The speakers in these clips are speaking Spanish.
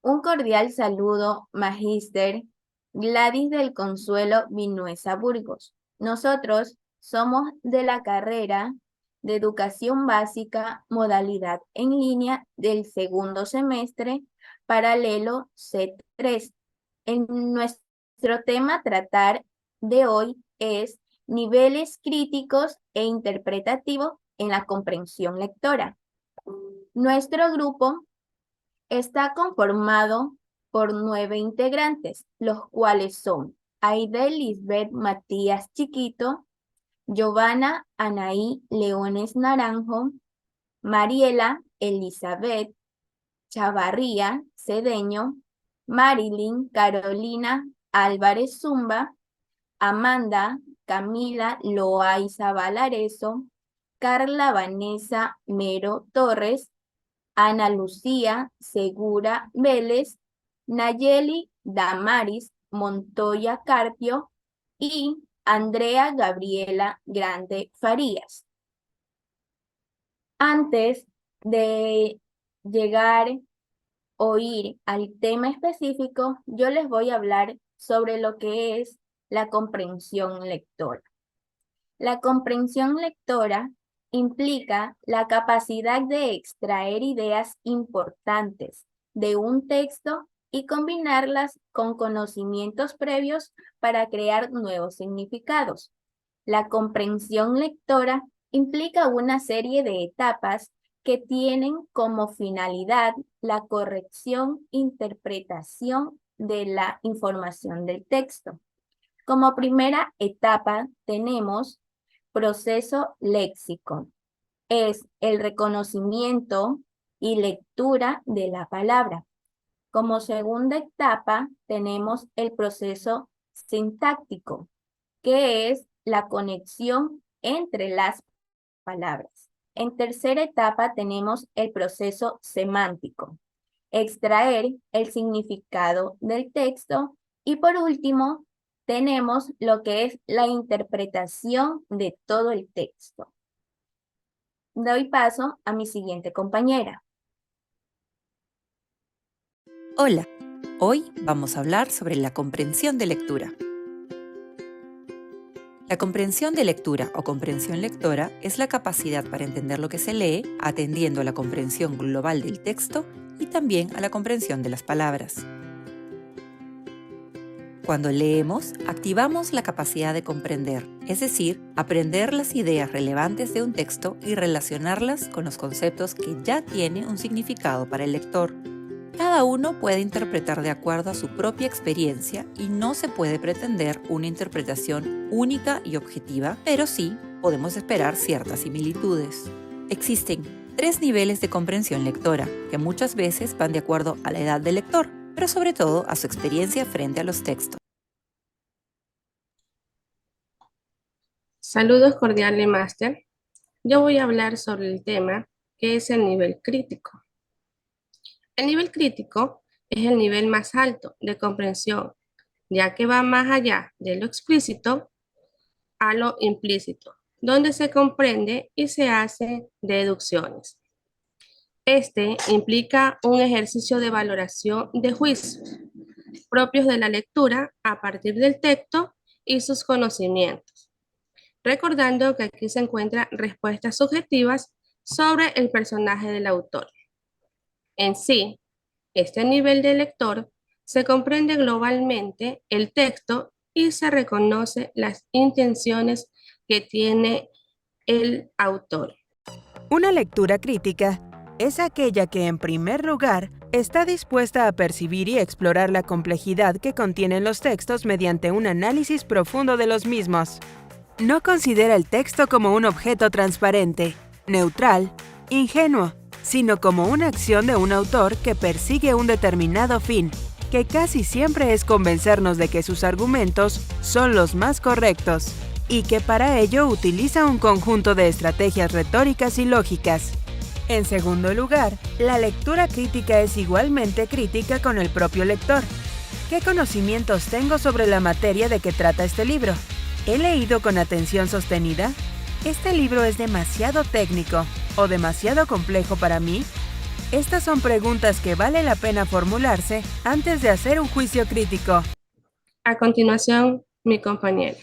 Un cordial saludo, Magíster Gladys del Consuelo Vinuesa Burgos. Nosotros somos de la carrera de Educación Básica, modalidad en línea del segundo semestre, paralelo C3. En nuestro tema a tratar de hoy es niveles críticos e interpretativos en la comprensión lectora. Nuestro grupo está conformado por 9 integrantes, los cuales son Aide Lisbeth Matías Chiquito, Giovanna Anaí Leones Naranjo, Mariela Elizabeth Chavarría Cedeño, Marilyn Carolina Álvarez Zumba, Amanda Camila Loaiza Valareso, Carla Vanessa Mero Torres, Ana Lucía Segura Vélez, Nayeli Damaris Montoya Carpio y Andrea Gabriela Grande Farías. Antes de llegar o ir al tema específico, yo les voy a hablar sobre lo que es la comprensión lectora. La comprensión lectora implica la capacidad de extraer ideas importantes de un texto y combinarlas con conocimientos previos para crear nuevos significados. La comprensión lectora implica una serie de etapas que tienen como finalidad la corrección, interpretación de la información del texto. Como primera etapa tenemos proceso léxico. Es el reconocimiento y lectura de la palabra. Como segunda etapa tenemos el proceso sintáctico, que es la conexión entre las palabras. En tercera etapa tenemos el proceso semántico, extraer el significado del texto y por último tenemos lo que es la interpretación de todo el texto. Doy paso a mi siguiente compañera. Hola, hoy vamos a hablar sobre la comprensión de lectura. La comprensión de lectura o comprensión lectora es la capacidad para entender lo que se lee, atendiendo a la comprensión global del texto y también a la comprensión de las palabras. Cuando leemos, activamos la capacidad de comprender, es decir, aprender las ideas relevantes de un texto y relacionarlas con los conceptos que ya tienen un significado para el lector. Cada uno puede interpretar de acuerdo a su propia experiencia y no se puede pretender una interpretación única y objetiva, pero sí podemos esperar ciertas similitudes. Existen 3 niveles de comprensión lectora, que muchas veces van de acuerdo a la edad del lector, pero sobre todo a su experiencia frente a los textos. Saludos cordiales, máster. Yo voy a hablar sobre el tema que es el nivel crítico. El nivel crítico es el nivel más alto de comprensión, ya que va más allá de lo explícito a lo implícito, donde se comprende y se hacen deducciones. Este implica un ejercicio de valoración de juicios propios de la lectura a partir del texto y sus conocimientos, recordando que aquí se encuentran respuestas subjetivas sobre el personaje del autor. En sí, este nivel de lector se comprende globalmente el texto y se reconoce las intenciones que tiene el autor. Una lectura crítica es aquella que, en primer lugar, está dispuesta a percibir y explorar la complejidad que contienen los textos mediante un análisis profundo de los mismos. No considera el texto como un objeto transparente, neutral, ingenuo, sino como una acción de un autor que persigue un determinado fin, que casi siempre es convencernos de que sus argumentos son los más correctos, y que para ello utiliza un conjunto de estrategias retóricas y lógicas. En segundo lugar, la lectura crítica es igualmente crítica con el propio lector. ¿Qué conocimientos tengo sobre la materia de que trata este libro? ¿He leído con atención sostenida? ¿Este libro es demasiado técnico o demasiado complejo para mí? Estas son preguntas que vale la pena formularse antes de hacer un juicio crítico. A continuación, mi compañero.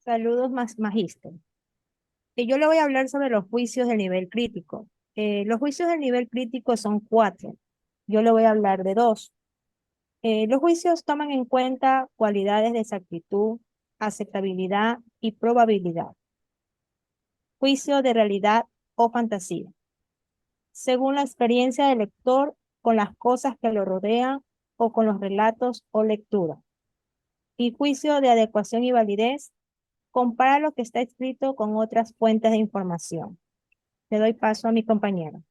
Saludos, magíster. Yo le voy a hablar sobre los juicios del nivel crítico. Los juicios del nivel crítico son 4. Yo le voy a hablar de 2. Los juicios toman en cuenta cualidades de exactitud, aceptabilidad y probabilidad. Juicio de realidad o fantasía. Según la experiencia del lector con las cosas que lo rodean o con los relatos o lectura. Y juicio de adecuación y validez. Compara lo que está escrito con otras fuentes de información. Le doy paso a mi compañero.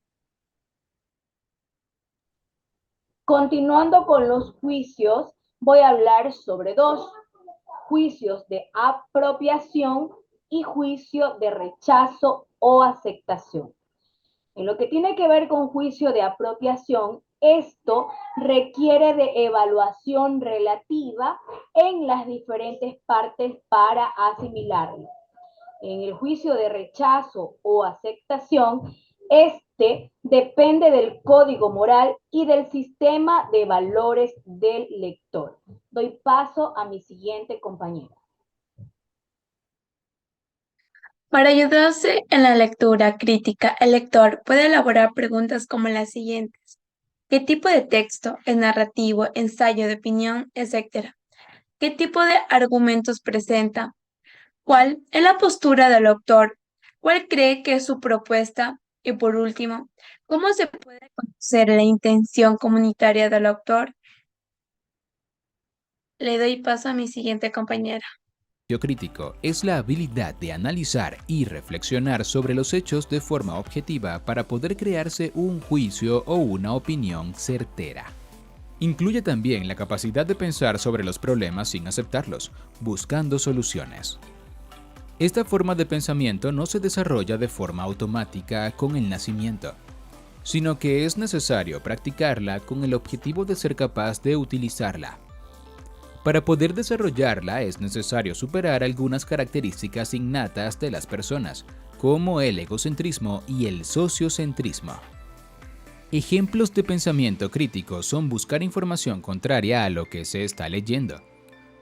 Continuando con los juicios, voy a hablar sobre 2: juicios de apropiación y juicio de rechazo o aceptación. En lo que tiene que ver con juicio de apropiación, esto requiere de evaluación relativa en las diferentes partes para asimilarlo. En el juicio de rechazo o aceptación, este depende del código moral y del sistema de valores del lector. Doy paso a mi siguiente compañera. Para ayudarse en la lectura crítica, el lector puede elaborar preguntas como las siguientes: ¿qué tipo de texto es narrativo, ensayo de opinión, etcétera? ¿Qué tipo de argumentos presenta? ¿Cuál es la postura del autor? ¿Cuál cree que es su propuesta? Y por último, ¿cómo se puede conocer la intención comunitaria del autor? Le doy paso a mi siguiente compañera. El juicio crítico es la habilidad de analizar y reflexionar sobre los hechos de forma objetiva para poder crearse un juicio o una opinión certera. Incluye también la capacidad de pensar sobre los problemas sin aceptarlos, buscando soluciones. Esta forma de pensamiento no se desarrolla de forma automática con el nacimiento, sino que es necesario practicarla con el objetivo de ser capaz de utilizarla. Para poder desarrollarla es necesario superar algunas características innatas de las personas, como el egocentrismo y el sociocentrismo. Ejemplos de pensamiento crítico son buscar información contraria a lo que se está leyendo,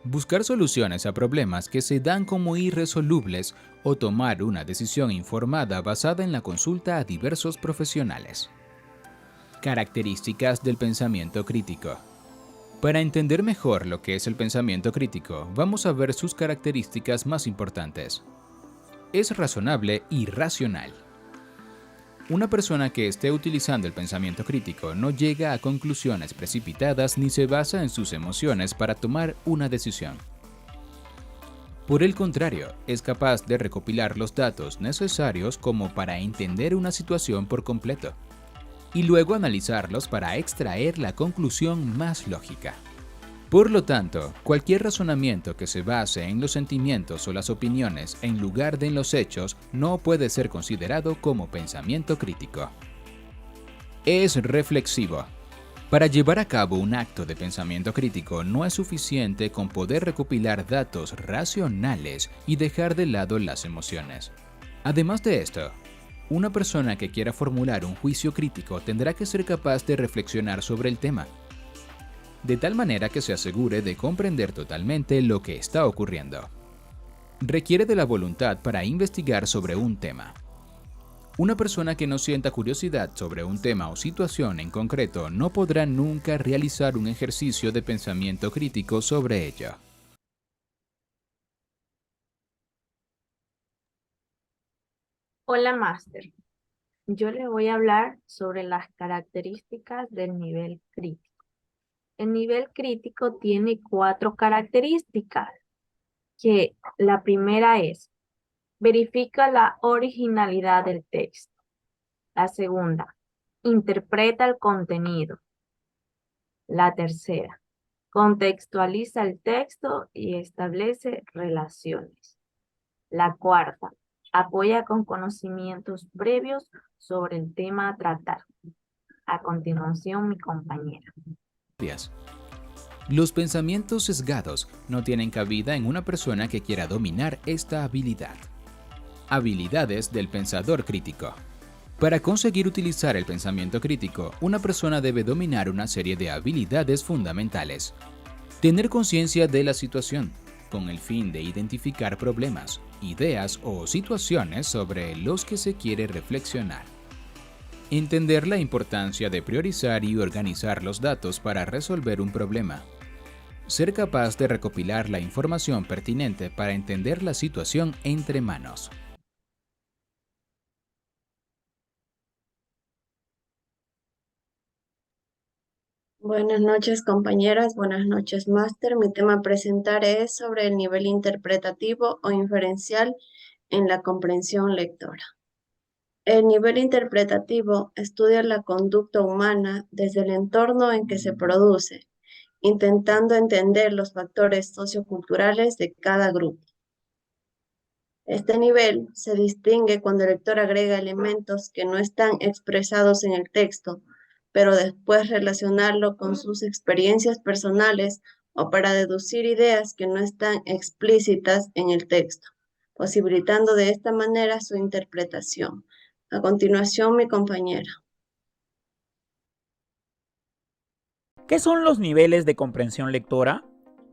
buscar soluciones a problemas que se dan como irresolubles o tomar una decisión informada basada en la consulta a diversos profesionales. Características del pensamiento crítico. Para entender mejor lo que es el pensamiento crítico, vamos a ver sus características más importantes. Es razonable y racional. Una persona que esté utilizando el pensamiento crítico no llega a conclusiones precipitadas ni se basa en sus emociones para tomar una decisión. Por el contrario, es capaz de recopilar los datos necesarios como para entender una situación por completo, y luego analizarlos para extraer la conclusión más lógica. Por lo tanto, cualquier razonamiento que se base en los sentimientos o las opiniones en lugar de en los hechos no puede ser considerado como pensamiento crítico. Es reflexivo. Para llevar a cabo un acto de pensamiento crítico no es suficiente con poder recopilar datos racionales y dejar de lado las emociones. Además de esto, una persona que quiera formular un juicio crítico tendrá que ser capaz de reflexionar sobre el tema, de tal manera que se asegure de comprender totalmente lo que está ocurriendo. Requiere de la voluntad para investigar sobre un tema. Una persona que no sienta curiosidad sobre un tema o situación en concreto no podrá nunca realizar un ejercicio de pensamiento crítico sobre ello. Hola, máster. Yo le voy a hablar sobre las características del nivel crítico. El nivel crítico tiene 4 características, que la primera es: verifica la originalidad del texto. La segunda, interpreta el contenido. La tercera, contextualiza el texto y establece relaciones. La cuarta, apoya con conocimientos previos sobre el tema a tratar. A continuación, mi compañera. Los pensamientos sesgados no tienen cabida en una persona que quiera dominar esta habilidad. Habilidades del pensador crítico. Para conseguir utilizar el pensamiento crítico, una persona debe dominar una serie de habilidades fundamentales. Tener conciencia de la situación, con el fin de identificar problemas, ideas o situaciones sobre los que se quiere reflexionar. Entender la importancia de priorizar y organizar los datos para resolver un problema. Ser capaz de recopilar la información pertinente para entender la situación entre manos. Buenas noches, compañeras. Buenas noches, máster. Mi tema a presentar es sobre el nivel interpretativo o inferencial en la comprensión lectora. El nivel interpretativo estudia la conducta humana desde el entorno en que se produce, intentando entender los factores socioculturales de cada grupo. Este nivel se distingue cuando el lector agrega elementos que no están expresados en el texto, pero después relacionarlo con sus experiencias personales o para deducir ideas que no están explícitas en el texto, posibilitando de esta manera su interpretación. A continuación, mi compañera. ¿Qué son los niveles de comprensión lectora?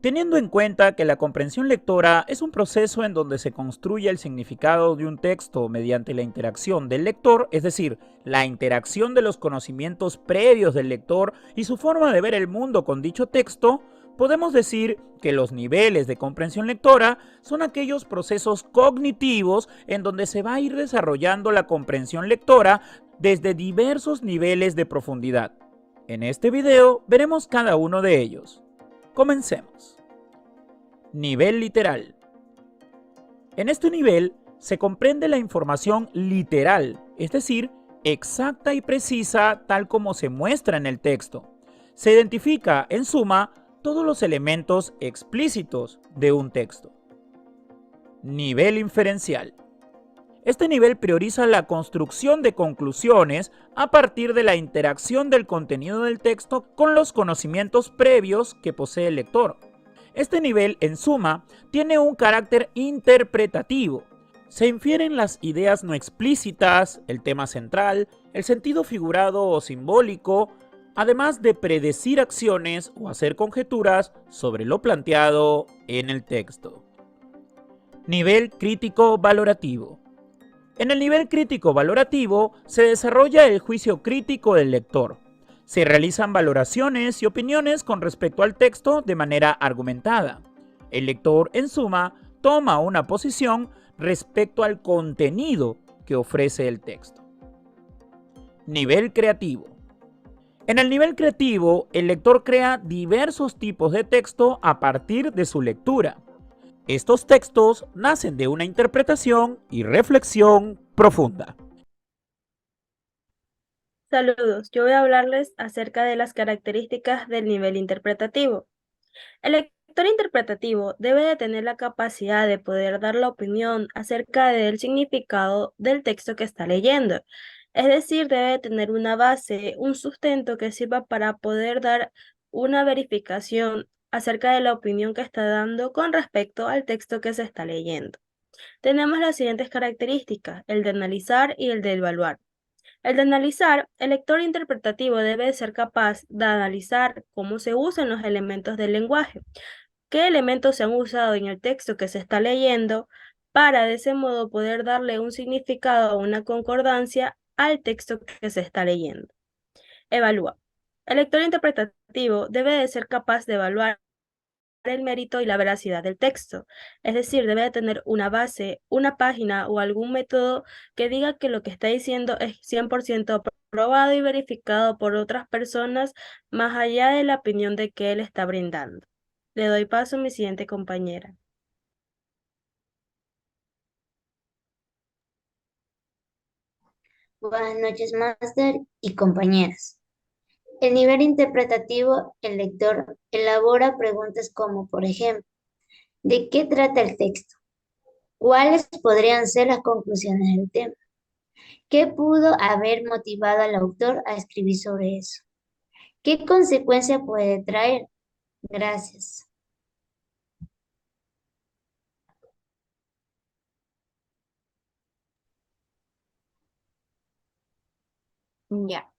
Teniendo en cuenta que la comprensión lectora es un proceso en donde se construye el significado de un texto mediante la interacción del lector, es decir, la interacción de los conocimientos previos del lector y su forma de ver el mundo con dicho texto, podemos decir que los niveles de comprensión lectora son aquellos procesos cognitivos en donde se va a ir desarrollando la comprensión lectora desde diversos niveles de profundidad. En este video veremos cada uno de ellos. Comencemos. Nivel literal. En este nivel se comprende la información literal, es decir, exacta y precisa tal como se muestra en el texto. Se identifica, en suma, todos los elementos explícitos de un texto. Nivel inferencial. Este nivel prioriza la construcción de conclusiones a partir de la interacción del contenido del texto con los conocimientos previos que posee el lector. Este nivel, en suma, tiene un carácter interpretativo. Se infieren las ideas no explícitas, el tema central, el sentido figurado o simbólico, además de predecir acciones o hacer conjeturas sobre lo planteado en el texto. Nivel crítico valorativo. En el nivel crítico valorativo se desarrolla el juicio crítico del lector. Se realizan valoraciones y opiniones con respecto al texto de manera argumentada. El lector, en suma, toma una posición respecto al contenido que ofrece el texto. Nivel creativo. En el nivel creativo, el lector crea diversos tipos de texto a partir de su lectura. Estos textos nacen de una interpretación y reflexión profunda. Saludos, yo voy a hablarles acerca de las características del nivel interpretativo. El lector interpretativo debe de tener la capacidad de poder dar la opinión acerca del significado del texto que está leyendo. Es decir, debe de tener una base, un sustento que sirva para poder dar una verificación acerca de la opinión que está dando con respecto al texto que se está leyendo. Tenemos las siguientes características, el de analizar y el de evaluar. El de analizar, el lector interpretativo debe ser capaz de analizar cómo se usan los elementos del lenguaje, qué elementos se han usado en el texto que se está leyendo, para de ese modo poder darle un significado o una concordancia al texto que se está leyendo. Evalúa. El lector interpretativo debe de ser capaz de evaluar el mérito y la veracidad del texto. Es decir, debe de tener una base, una página o algún método que diga que lo que está diciendo es 100% probado y verificado por otras personas más allá de la opinión de que él está brindando. Le doy paso a mi siguiente compañera. Buenas noches, máster y compañeras. El nivel interpretativo, el lector elabora preguntas como, por ejemplo, ¿de qué trata el texto? ¿Cuáles podrían ser las conclusiones del tema? ¿Qué pudo haber motivado al autor a escribir sobre eso? ¿Qué consecuencia puede traer? Gracias. Ya.